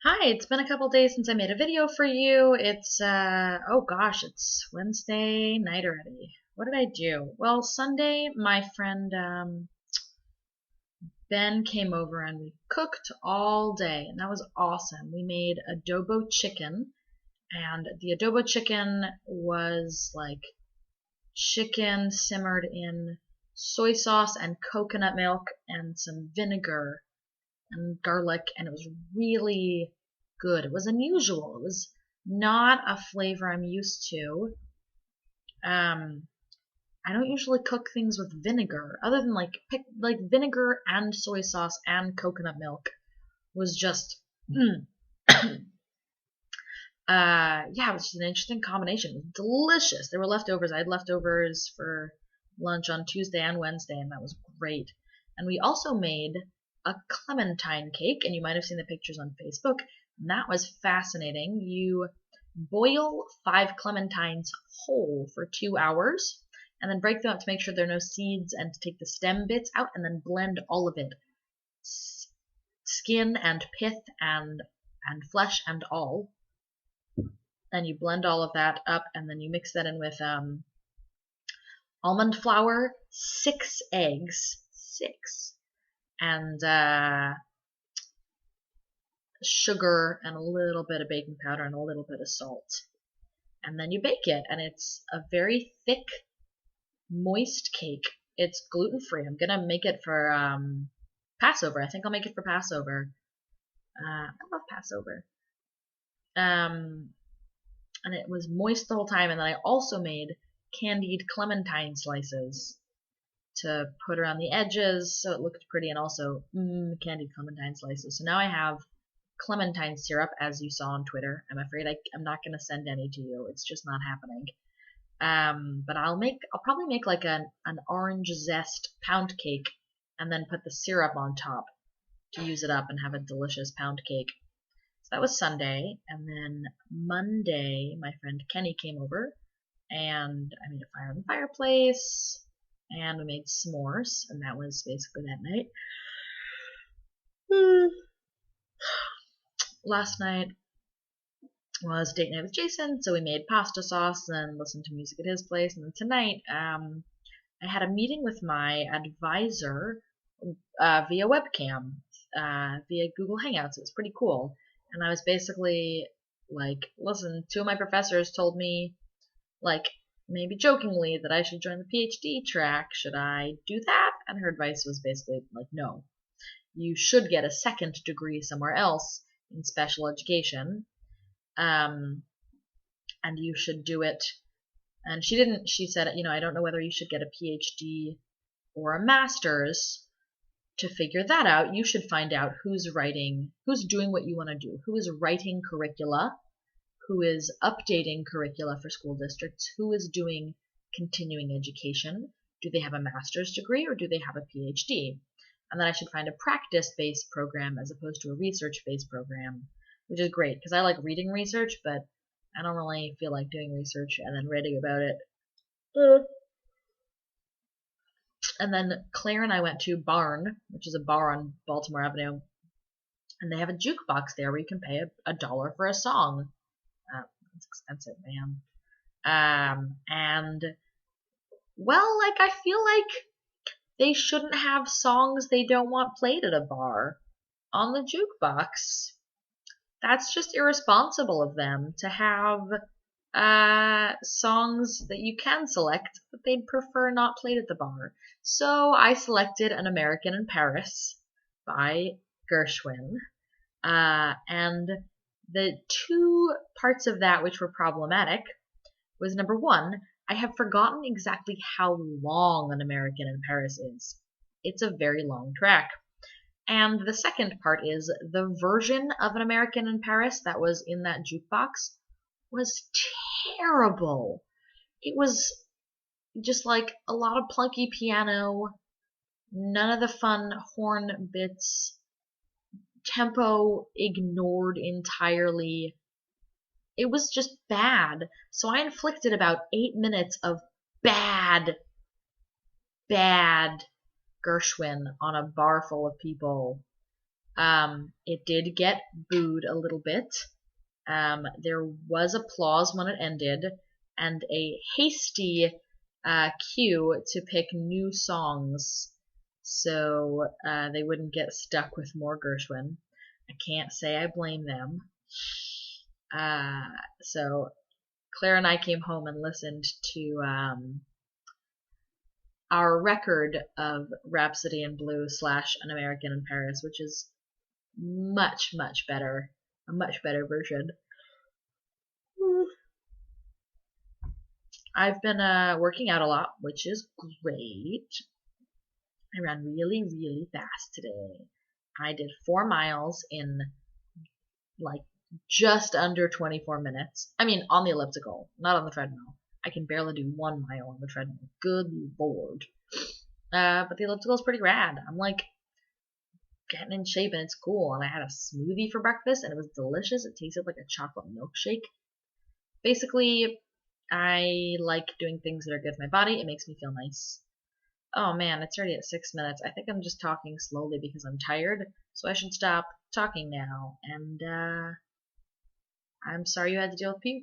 Hi, it's been a couple days since I made a video for you. Oh gosh, it's Wednesday night already. What did I do? Well, Sunday, my friend Ben came over and we cooked all day, and that was awesome. We made adobo chicken, and the adobo chicken was like chicken simmered in soy sauce and coconut milk and some vinegar and garlic, and it was really good. It was unusual. It was not a flavor I'm used to. Um, I don't usually cook things with vinegar, other than like vinegar and soy sauce and coconut milk was just yeah, it was just an interesting combination. It was delicious. There were leftovers. I had leftovers for lunch on Tuesday and Wednesday, and that was great. And we also made a clementine cake, and you might have seen the pictures on Facebook. And that was fascinating. You boil 5 clementines whole for 2 hours, and then break them up to make sure there are no seeds, and to take the stem bits out, and then blend all of it, skin and pith and flesh and all. And you blend all of that up, and then you mix that in with almond flour, 6 eggs, and sugar, and a little bit of baking powder, and a little bit of salt. And then you bake it, and it's a very thick, moist cake. It's gluten-free. I'm gonna make it for Passover. I think I'll make it for Passover. I love Passover. And it was moist the whole time. And then I also made candied clementine slices to put around the edges so it looked pretty, and also candied clementine slices. So now I have clementine syrup, as you saw on Twitter. I'm afraid I'm not going to send any to you. It's just not happening. But I'll probably make like an orange zest pound cake, and then put the syrup on top to use it up and have a delicious pound cake. So that was Sunday, and then Monday, my friend Kenny came over, and I made a fire in the fireplace, and we made s'mores, and that was basically that night. Last night was date night with Jason, so we made pasta sauce and listened to music at his place, and then tonight, I had a meeting with my advisor via webcam, via Google Hangouts. It was pretty cool. And I was basically like, listen, 2 of my professors told me, like, maybe jokingly, that I should join the PhD track. Should I do that? And her advice was basically like, no. You should get a second degree somewhere else in special education. And you should do it. And she said, I don't know whether you should get a PhD or a master's. To figure that out, you should find out who's doing what you want to do, who is writing curricula, who is updating curricula for school districts, who is doing continuing education. Do they have a master's degree or do they have a PhD? And then I should find a practice-based program as opposed to a research-based program, which is great because I like reading research, but I don't really feel like doing research and then writing about it. And then Claire and I went to Barn, which is a bar on Baltimore Avenue, and they have a jukebox there where you can pay $1 for a song. It's expensive, man. And well, like, I feel like they shouldn't have songs they don't want played at a bar on the jukebox. That's just irresponsible of them to have songs that you can select that they'd prefer not played at the bar. So I selected An American in Paris by Gershwin. And the 2 parts of that which were problematic was, number 1, I have forgotten exactly how long An American in Paris is. It's a very long track. And the second part is the version of An American in Paris that was in that jukebox was terrible. It was just like a lot of plunky piano, none of the fun horn bits, tempo ignored entirely. It was just bad. So I inflicted about 8 minutes of bad Gershwin on a bar full of people. It did get booed a little bit. There was applause when it ended, and a hasty queue to pick new songs so they wouldn't get stuck with more Gershwin. I can't say I blame them. So Claire and I came home and listened to our record of Rhapsody in Blue / An American in Paris, which is much, much better. A much better version. I've been working out a lot, which is great. I ran really, really fast today. I did 4 miles in like just under 24 minutes. I mean, on the elliptical, not on the treadmill. I can barely do 1 mile on the treadmill. Good lord. But the elliptical is pretty rad. I'm like getting in shape and it's cool. And I had a smoothie for breakfast and it was delicious. It tasted like a chocolate milkshake. Basically, I like doing things that are good for my body. It makes me feel nice. Oh man, it's already at 6 minutes. I think I'm just talking slowly because I'm tired, so I should stop talking now. And I'm sorry you had to deal with puke.